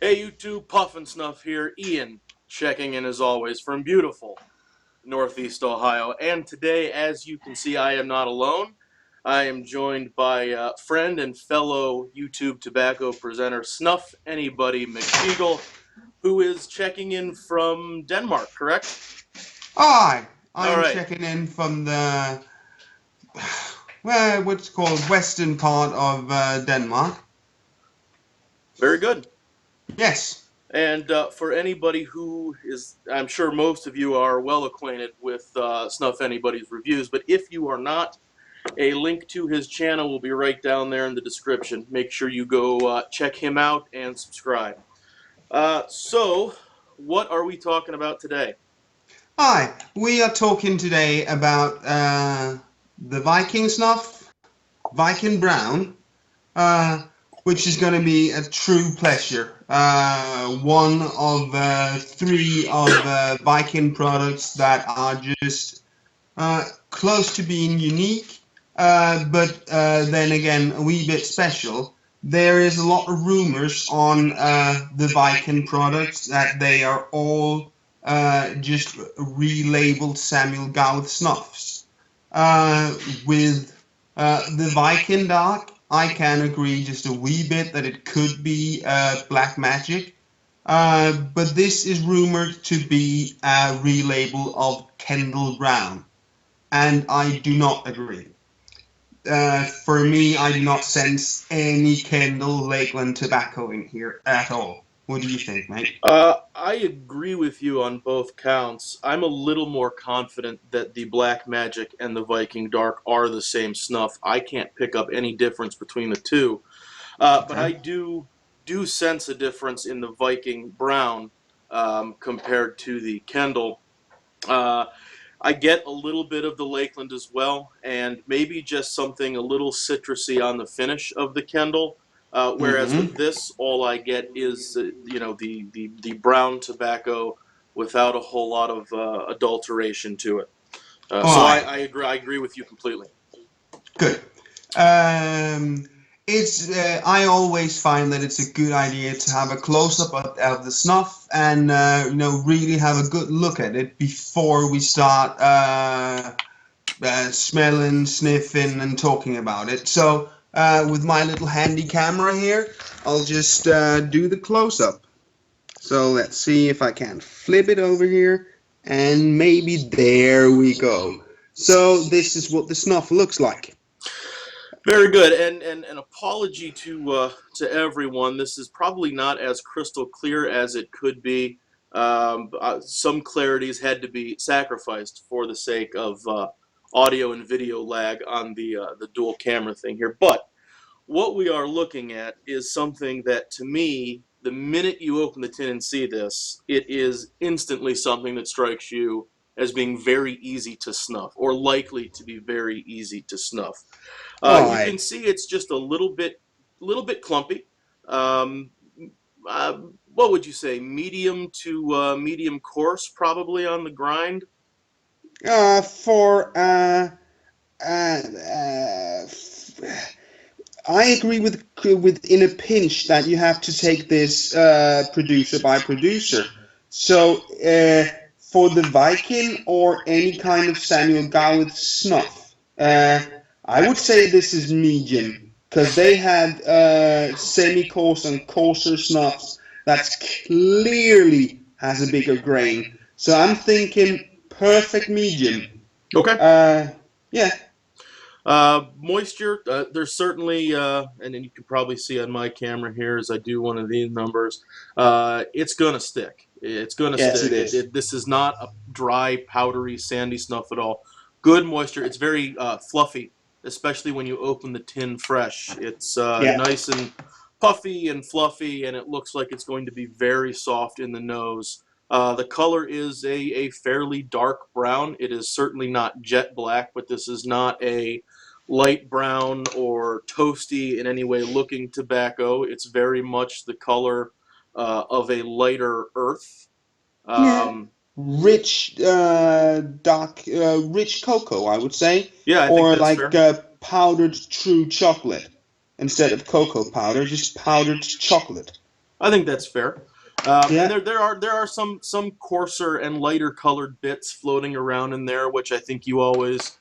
Hey, you two, Puff and Snuff here. Ian checking in as always from beautiful Northeast Ohio. And today, as you can see, I am not alone. I am joined by friend and fellow YouTube tobacco presenter Snuffanybody Macfeegle, who is checking in from Denmark, correct? Hi, All I'm right, checking in from the what's called western part of Denmark. very good. Yes. And for anybody who is, I'm sure most of you are well acquainted with Snuffannybody's reviews, but if you are not, a link to his channel will be right down there in the description. Make sure you go check him out and subscribe. So, what are we talking about today? Hi, we are talking today about the Viking snuff, Viking Brown, uh, which is going to be a true pleasure. One of three of Viking products that are just close to being unique, but then again, a wee bit special. There is a lot of rumors on the Viking products that they are all just relabeled Samuel Gauth snuffs. With the Viking Dark, I can agree just a wee bit that it could be black magic. But this is rumored to be a relabel of Kendall Brown, and I do not agree. For me, I do not sense any Kendall Lakeland tobacco in here at all. What do you think, mate? I agree with you on both counts. I'm a little more confident that the Black Magic and the Viking Dark are the same snuff. I can't pick up any difference between the two. But Okay. I do sense a difference in the Viking Brown compared to the Kendall. Uh, I get a little bit of the Lakeland as well, and maybe just something a little citrusy on the finish of the Kendall. Whereas Mm-hmm. with this, all I get is the brown tobacco without a whole lot of adulteration to it. All So right. I agree. I agree with you completely. Good. Um, it's I always find that it's a good idea to have a close up of the snuff and really have a good look at it before we start smelling, sniffing, and talking about it. So with my little handy camera here, I'll just do the close up. So let's see if I can flip it over here, and maybe there we go. So this is what the snuff looks like. Very good, and an apology to everyone. This is probably not as crystal clear as it could be. Some clarities had to be sacrificed for the sake of audio and video lag on the dual camera thing here. But what we are looking at is something that, to me, the minute you open the tin and see this, it is instantly something that strikes you as being very easy to snuff, or likely to be very easy to snuff. All You right. can see it's just a little bit clumpy. Um, what would you say? Medium to medium coarse, probably on the grind. For uh, uh, I agree with in a pinch that you have to take this producer by producer. So for the Viking or any kind of Samuel Gowith snuff, I would say this is medium because they have semi-coarse and coarser snuffs that's clearly has a bigger grain. So I'm thinking perfect medium. Okay. Uh, yeah, Moisture, there's certainly, and then you can probably see on my camera here as I do one of these numbers, it's going to stick. It's going to yes, it stick. is. This is not a dry, powdery, sandy snuff at all. Good moisture. It's very fluffy, especially when you open the tin fresh. It's Yeah. nice and puffy and fluffy, and it looks like it's going to be very soft in the nose. The color is a fairly dark brown. It is certainly not jet black, but this is not a light brown or toasty in any way looking tobacco. It's very much the color of a lighter earth. Yeah. Um, Rich, rich cocoa, I would say, yeah, I think or that's like fair. powdered true chocolate instead of cocoa powder, just powdered chocolate. I think that's fair. And Yeah. there are some coarser and lighter colored bits floating around in there, which I think you always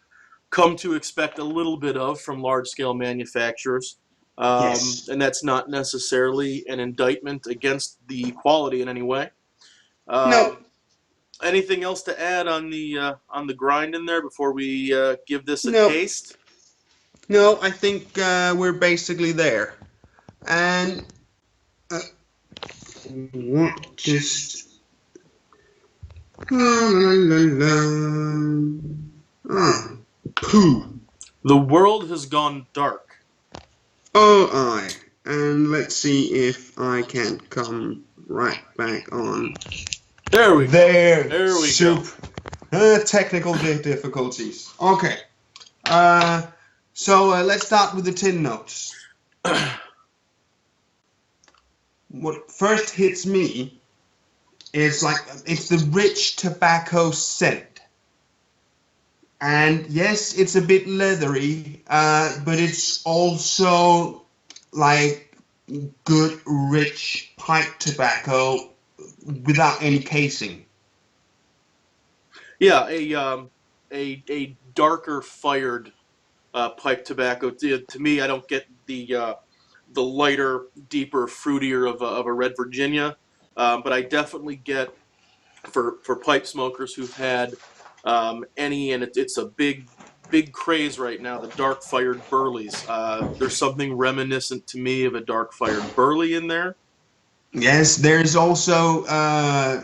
come to expect a little bit of from large scale manufacturers. Yes. And that's not necessarily an indictment against the quality in any way. No. Um, Anything else to add on the grind in there before we give this a No. taste? No. I think we're basically there. And what just la la la. Ah, poo. The world has gone dark. Oh, I. And let's see if I can come right back on. There we go. There. There we go. Soup. Technical difficulties. Okay. Uh, so let's start with the tin notes. What first hits me is like it's the rich tobacco scent. And yes, it's a bit leathery, but it's also like good, rich pipe tobacco without any casing. Yeah, a darker fired pipe tobacco. To me, I don't get the lighter, deeper, fruitier of a red Virginia, but I definitely get for pipe smokers who've had any, and it's a big craze right now. The dark fired burleys. There's something reminiscent to me of a dark fired burley in there. Yes, there's also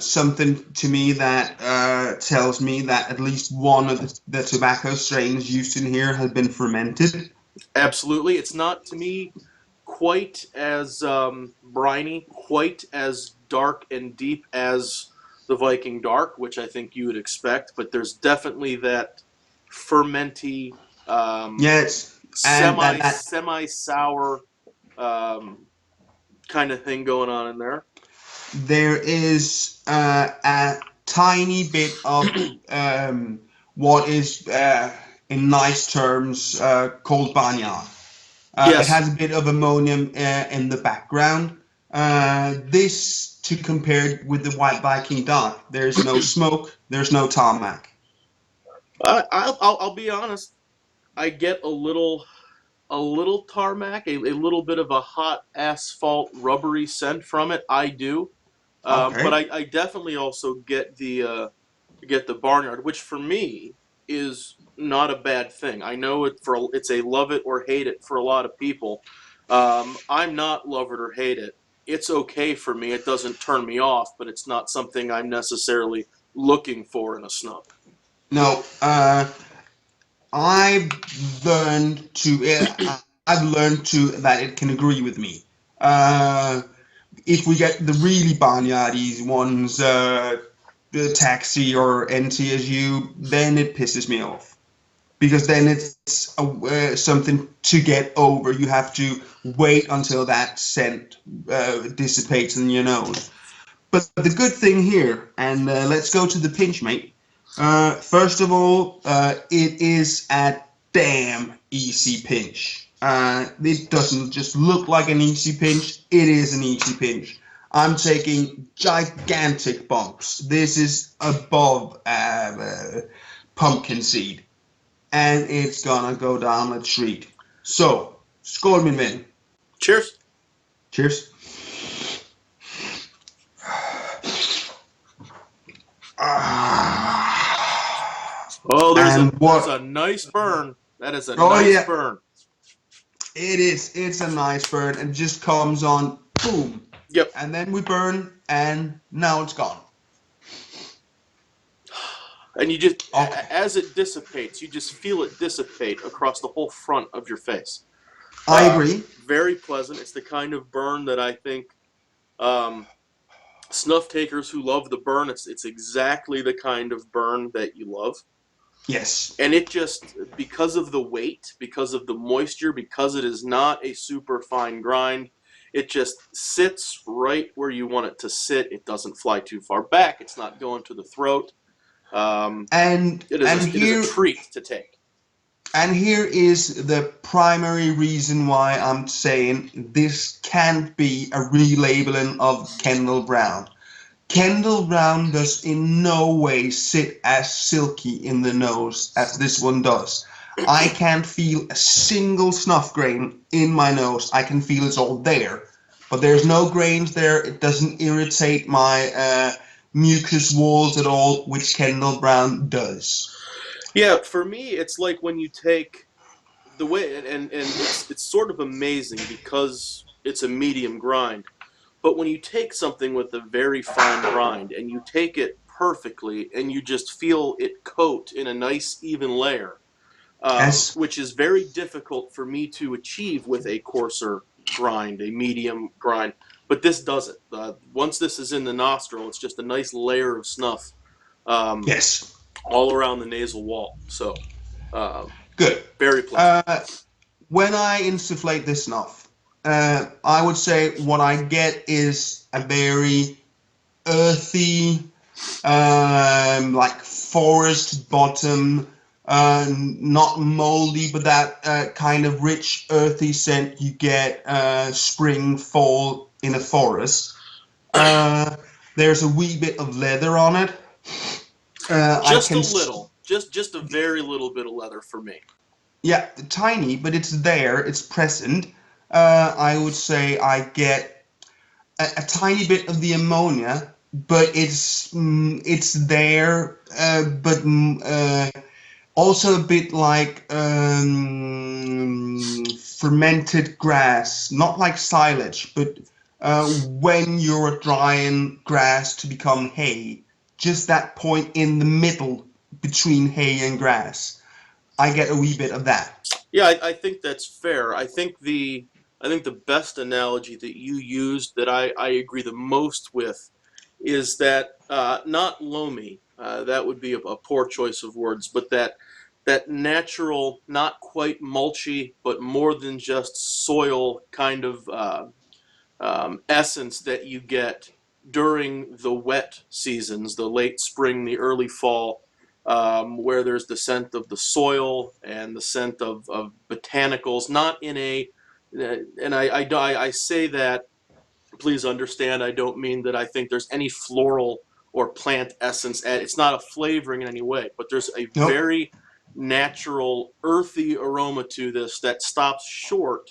something to me that tells me that at least one of the tobacco strains used in here has been fermented. Absolutely, it's not to me quite as briny, quite as dark and deep as the Viking Dark, which I think you would expect. But there's definitely that fermenty, Yes, and semi sour kind of thing going on in there. there is a tiny bit of what is, in nice terms, called barnyard. It Yes, has a bit of ammonium in the background. This to compare with the White Viking Dark. There's no smoke. There's no tarmac. I'll be honest. I get a little tarmac, a little bit of a hot asphalt rubbery scent from it. I do. But Okay. I definitely also get the barnyard, which for me is not a bad thing. I know it's a love it or hate it for a lot of people. I'm not love it or hate it. It's okay for me. It doesn't turn me off, but it's not something I'm necessarily looking for in a snuff. No. I've learned to. I've learned to that it can agree with me. Uh, if we get the really barnyardy ones, the taxi or NTSU, then it pisses me off because then it's something to get over. You have to wait until that scent dissipates in your nose. But the good thing here, and let's go to the pinch, mate. First of all, it is a damn easy pinch. It doesn't just look like an easy pinch, it is an easy pinch. I'm taking gigantic bumps. This is above pumpkin seed. And it's gonna go down a treat. So, skål min vän. Cheers. Cheers. Oh, And there's what? a nice burn. That is a Oh nice yeah, burn. it is. It's a nice burn and just comes on, boom, Yep. and then we burn, and now it's gone. And you just, Okay, as it dissipates, you just feel it dissipate across the whole front of your face. I agree. Very pleasant. It's the kind of burn that I think um, snuff takers who love the burn. It's exactly the kind of burn that you love. Yes, And it just, because of the weight, because of the moisture, because it is not a super fine grind, it just sits right where you want it to sit. It doesn't fly too far back. It's not going to the throat. Um, and it is a here treat to take. And here is the primary reason why I'm saying this can't be a relabeling of Kendall Brown. Kendall Brown does in no way sit as silky in the nose as this one does. I can't feel a single snuff grain in my nose. I can feel it's all there, but there's no grains there. It doesn't irritate my mucus walls at all, which Kendall Brown does. Yeah, for me, it's like when you take the way, and it's sort of amazing because it's a medium grind. But when you take something with a very fine grind and you take it perfectly and you just feel it coat in a nice even layer, Yes, which is very difficult for me to achieve with a coarser grind, a medium grind. But this does it. Once this is in the nostril, it's just a nice layer of snuff um, yes, all around the nasal wall. So um, good. very pleasant. Uh, when I insufflate this snuff, I would say what I get is a very earthy, like forest bottom, not moldy, but that kind of rich, earthy scent you get spring, fall in a forest. Uh, there's a wee bit of leather on it. I Just a can, little, just a very little bit of leather for me. yeah, tiny, but it's there, it's present. I would say I get a tiny bit of the ammonia, but it's there, but also a bit like fermented grass, not like silage, but when you're drying grass to become hay, just that point in the middle between hay and grass. I get a wee bit of that. Yeah, I think that's fair. I think the best analogy that you used that I agree the most with is that not loamy. That would be a poor choice of words, but that natural, not quite mulchy, but more than just soil kind of essence that you get during the wet seasons, the late spring, the early fall, where there's the scent of the soil and the scent of botanicals, not in a, and I say that, please understand, I don't mean that I think there's any floral or plant essence. It's not a flavoring in any way, but there's a Nope. very natural, earthy aroma to this that stops short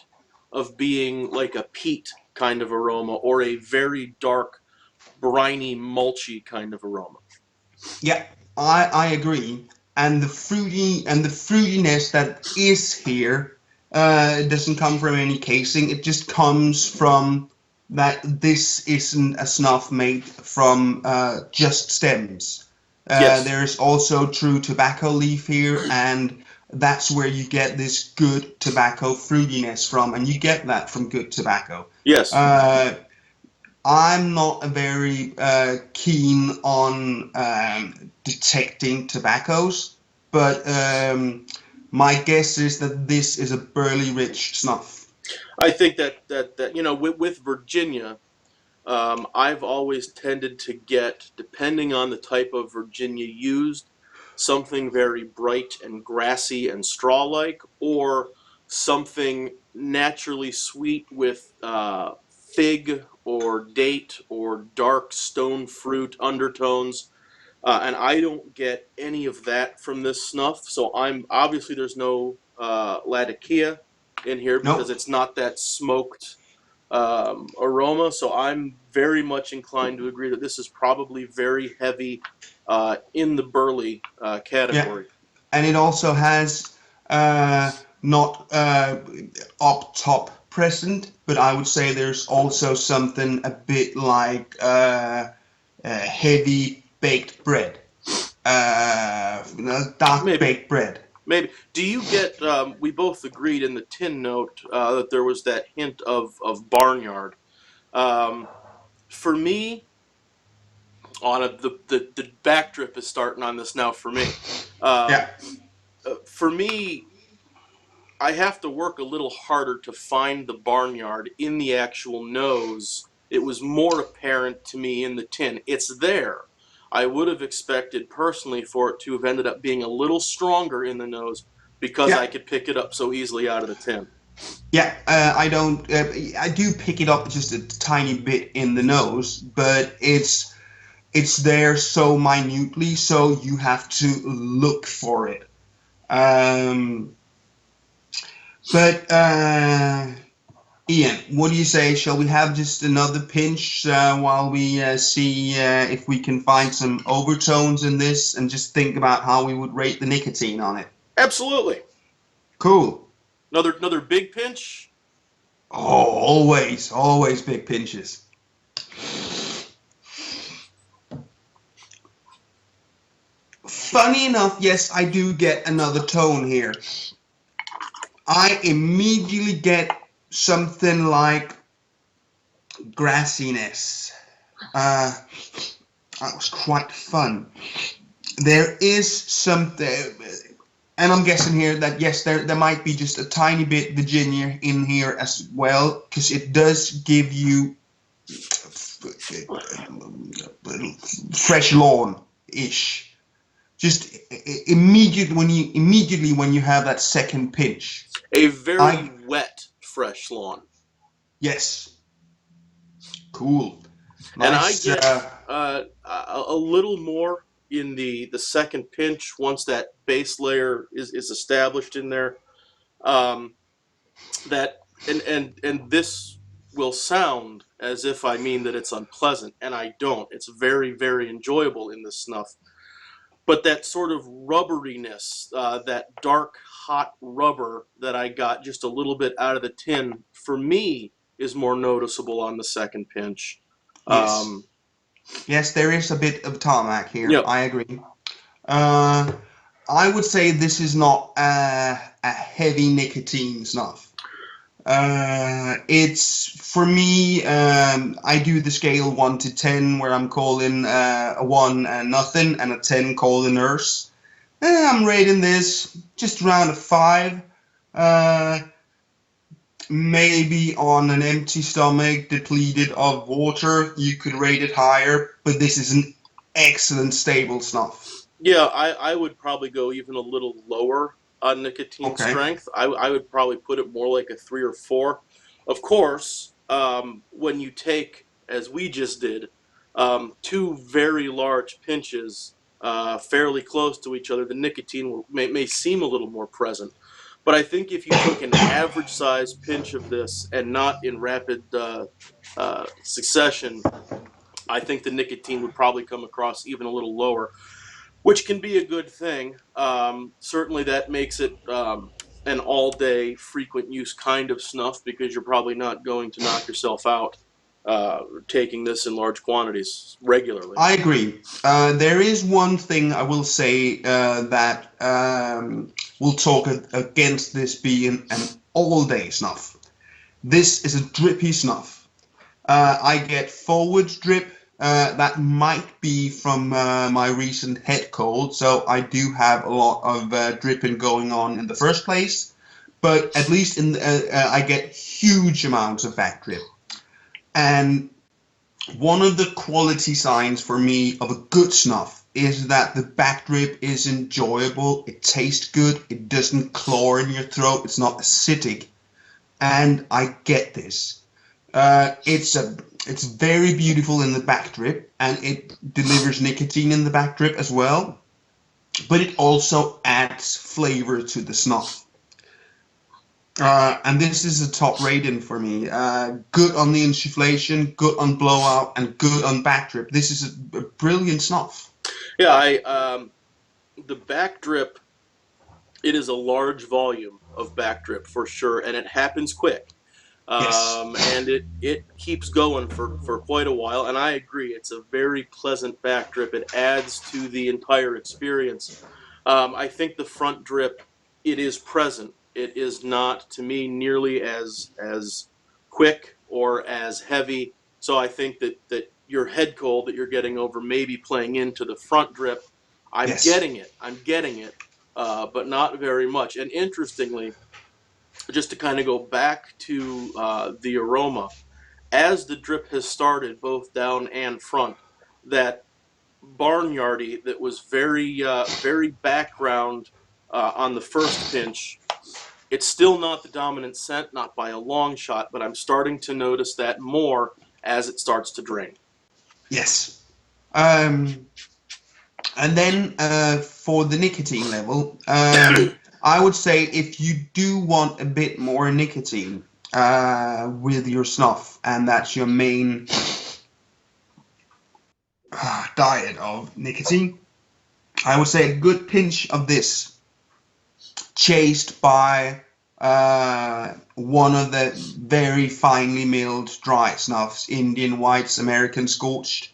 of being like a peat kind of aroma or a very dark, briny, mulchy kind of aroma. Yeah, I agree. And the fruitiness that is here, it doesn't come from any casing. It just comes from that this isn't a snuff made from just stems. Yes. There's also true tobacco leaf here, and that's where you get this good tobacco fruitiness from, and you get that from good tobacco. Yes. Uh, I'm not very keen on detecting tobaccos, but my guess is that this is a burley rich snuff. I think that with Virginia, I've always tended to get, depending on the type of Virginia used, something very bright and grassy and straw-like, or something naturally sweet with fig or date or dark stone fruit undertones. And I don't get any of that from this snuff. So I'm obviously there's no Latakia in here because Nope. it's not that smoked aroma. So I'm very much inclined to agree that this is probably very heavy in the burley Yeah. category. And it also has not up top present, but I would say there's also something a bit like heavy baked bread, dark Maybe, baked bread. maybe. Do you get? We both agreed in the tin note that there was that hint of barnyard. Um, for me, the back drip is starting on this now. For me, um, Yeah. for me, I have to work a little harder to find the barnyard in the actual nose. It was more apparent to me in the tin. It's there. I would have expected personally for it to have ended up being a little stronger in the nose, because I Yeah, could pick it up so easily out of the tin. yeah. I don't. I do pick it up just a tiny bit in the nose, but it's there so minutely, so you have to look for it. Um, but Ian, what do you say? Shall we have just another pinch while we see if we can find some overtones in this, and just think about how we would rate the nicotine on it? Absolutely. Cool. Another big pinch. Oh, always big pinches. Funny enough, yes, I do get another tone here. I immediately get something like grassiness. Uh, that was quite fun. There is something, and I'm guessing here that yes, there might be just a tiny bit Virginia in here as well, because it does give you fresh lawn ish. Just immediately when you have that second pinch, A very I wet fresh lawn. yes, cool, And I nice. get a little more in the second pinch once that base layer is established in there. Um, that and this will sound as if I mean that it's unpleasant, and I don't. It's very enjoyable in this snuff. But that sort of rubberiness, that dark hot rubber that I got just a little bit out of the tin, for me is more noticeable on the second pinch. Yes, Um, yes, there is a bit of tarmac here. yep. I agree. Uh, I would say this is not a heavy nicotine snuff. It's for me. I do the scale 1 to 10, where I'm calling a 1 nothing and a 10 call the nurse. I'm rating this just around a 5. Uh, Maybe on an empty stomach, depleted of water, you could rate it higher. But this is an excellent stable snuff. Yeah, I would probably go even a little lower on nicotine Okay. strength. I would probably put it more like a 3 or 4. Of course, when you take, as we just did, two very large pinches fairly close to each other, the nicotine may seem a little more present. But I think if you took an average size pinch of this and not in rapid succession, I think the nicotine would probably come across even a little lower, which can be a good thing. Certainly, that makes it an all-day, frequent use kind of snuff because you're probably not going to knock yourself out taking this in large quantities regularly. I agree. There is one thing I will say that will talk against this being an all-day snuff. This is a drippy snuff. I get forward drip. That might be from my recent head cold, so I do have a lot of dripping going on in the first place. But at least I get huge amounts of back drip. And one of the quality signs for me of a good snuff is that the back drip is enjoyable. It tastes good. It doesn't claw in your throat. It's not acidic, and I get this. It's very beautiful in the back drip, and it delivers nicotine in the back drip as well. But it also adds flavor to the snuff. And this is a top rating for me. Good on the insufflation, good on blowout, and good on back drip. This is a brilliant snuff. Yeah, the back drip. It is a large volume of back drip for sure, and it happens quick. Yes. And it keeps going for quite a while. And I agree, it's a very pleasant back drip. It adds to the entire experience. I think the front drip, it is present. It is not, to me, nearly as quick or as heavy. So I think that your head cold that you're getting over may be playing into the front drip. I'm Yes. getting it. I'm getting it, but not very much. And interestingly, just to kind of go back to the aroma, as the drip has started both down and front, that barnyardy that was very background on the first pinch. It's still not the dominant scent, not by a long shot, but I'm starting to notice that more as it starts to drain. Yes. And then for the nicotine level, I would say if you do want a bit more nicotine with your snuff, and that's your main diet of nicotine, I would say a good pinch of this, chased by one of the very finely milled dry snuffs, Indian Whites, American Scorched,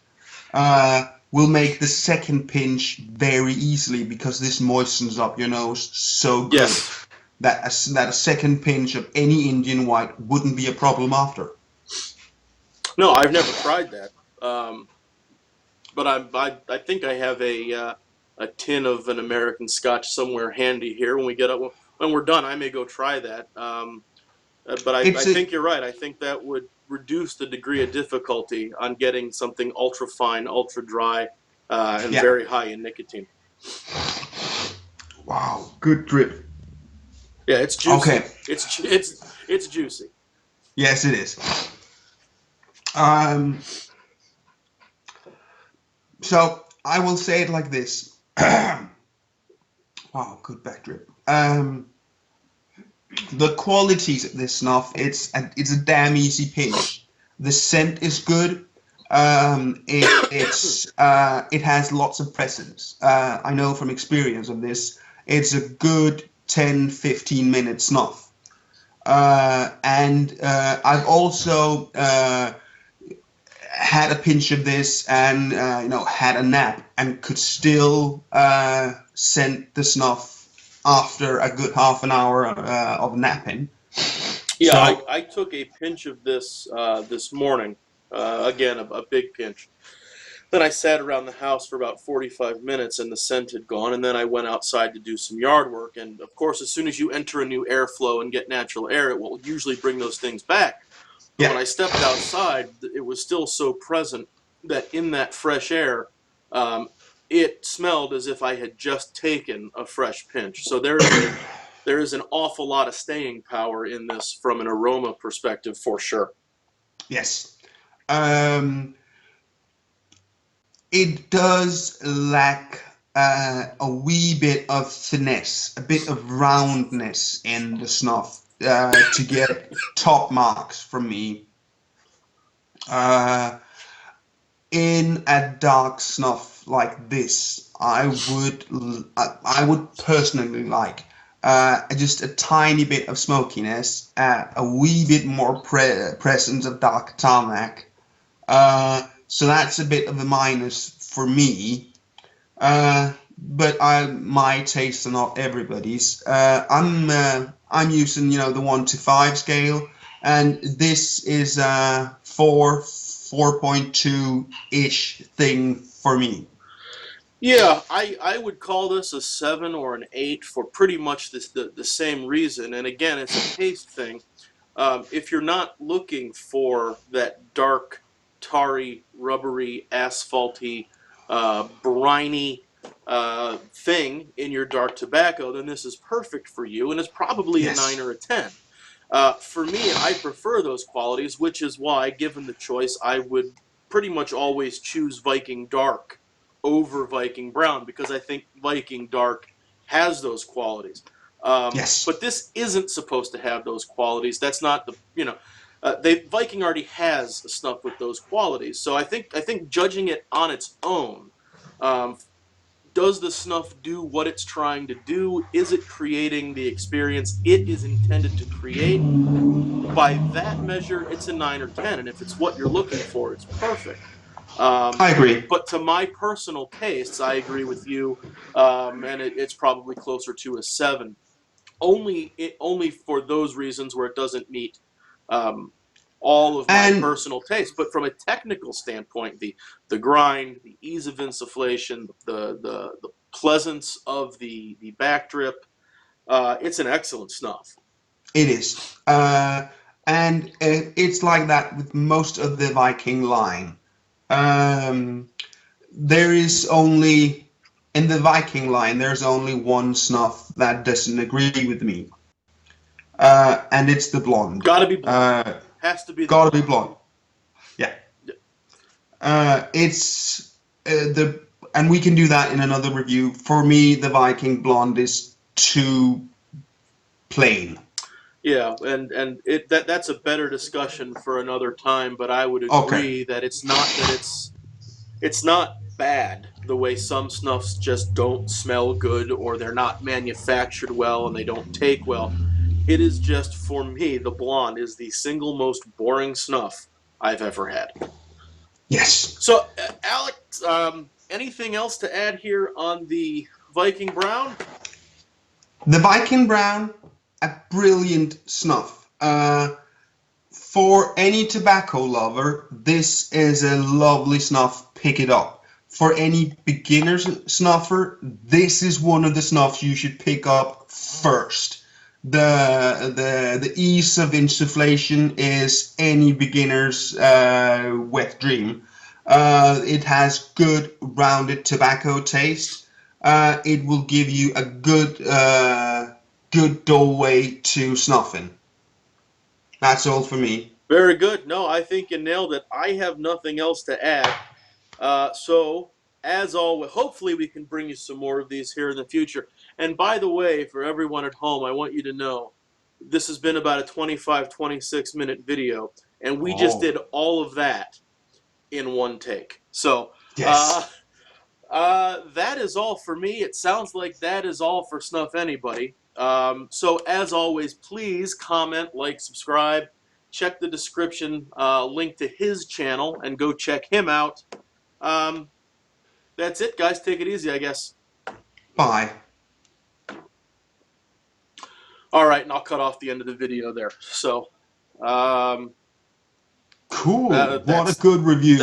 will make the second pinch very easily, because this moistens up your nose so good Yes. that a second pinch of any Indian White wouldn't be a problem after. No, I've never tried that. But I think I have a tin of an American Scotch somewhere handy here. When we're done, I may go try that. But I It's a think you're right. I think that would reduce the degree of difficulty on getting something ultra fine, ultra dry, and Yeah. very high in nicotine. Wow, good drip. Yeah, it's juicy. Okay. It's juicy. Yes, it is. So I will say it like this. Wow, good back drip. The qualities of this snuff, it's a damn easy pinch. The scent is good. It has lots of presence. I know from experience of this, it's a good 10-15 minute snuff. And I've also had a pinch of this and had a nap and could still scent the snuff after a good half an hour of napping. Yeah, So I took a pinch of this this morning. Again, a big pinch. Then I sat around the house for about 45 minutes and the scent had gone. And then I went outside to do some yard work. And of course, as soon as you enter a new airflow and get natural air, it will usually bring those things back. But when yeah, I stepped outside, it was still so present that in that fresh air, um, it smelled as if I had just taken a fresh pinch. So there is an awful lot of staying power in this from an aroma perspective, for sure. yes. It does lack a wee bit of finesse, a bit of roundness in the snuff to get top marks from me. Uh, in a dark snuff like this, I would personally like just a tiny bit of smokiness, a wee bit more presence of dark tarmac. So that's a bit of a minus for me. But my tastes are not everybody's. I'm using the 1 to 5 scale, and this is a 4.2 ish thing for me. Yeah, I would call this a 7 or an 8 for pretty much the same reason. And again, it's a taste thing. If you're not looking for that dark, tarry, rubbery, asphalty, briny thing in your dark tobacco, then this is perfect for you, and it's probably a 9 Yes. or a 10. For me, I prefer those qualities, which is why, given the choice, I would pretty much always choose Viking Dark over Viking Brown, because I think Viking Dark has those qualities. Yes. But this isn't supposed to have those qualities. That's not Viking already has a snuff with those qualities. So I think judging it on its own, um, does the snuff do what it's trying to do? Is it creating the experience it is intended to create? By that measure, it's a 9 or 10, and if it's what you're looking for, it's perfect. I agree. But to my personal tastes, I agree with you, and it's probably closer to a 7. Only for those reasons where it doesn't meet um, all of my And personal tastes. But from a technical standpoint, the grind, the ease of insufflation, the pleasance of the back drip, it's an excellent snuff. it is. And it's like that with most of the Viking line. Um, there is only in the Viking line, there's only one snuff that doesn't agree with me, and it's the blonde. Gotta be blonde. Has to be the Gotta blonde. be blonde. Yeah. It's and we can do that in another review. For me, the Viking blonde is too plain. Yeah, and that's a better discussion for another time. But I would agree that it's not bad the way some snuffs just don't smell good, or they're not manufactured well and they don't take well. It is just, for me, the blonde is the single most boring snuff I've ever had. Yes. So, Alex, anything else to add here on the Viking Brown? The Viking Brown, a brilliant snuff. For any tobacco lover, this is a lovely snuff. Pick it up. For any beginner snuffer, this is one of the snuffs you should pick up first. The ease of insufflation is any beginner's wet dream. It has good rounded tobacco taste. It will give you a good doorway to snuffing. That's all for me. Very good. No, I think you nailed it. I have nothing else to add. So, as always, hopefully we can bring you some more of these here in the future. And by the way, for everyone at home, I want you to know this has been about a 25, 26-minute video, and we just did all of that in one take. So, Yes. that is all for me. It sounds like that is all for Snuffanybody. So, as always, please comment, like, subscribe. Check the description link to his channel and go check him out. That's it, guys. Take it easy, I guess. Bye. All right, and I'll cut off the end of the video there. So, cool. What a good review.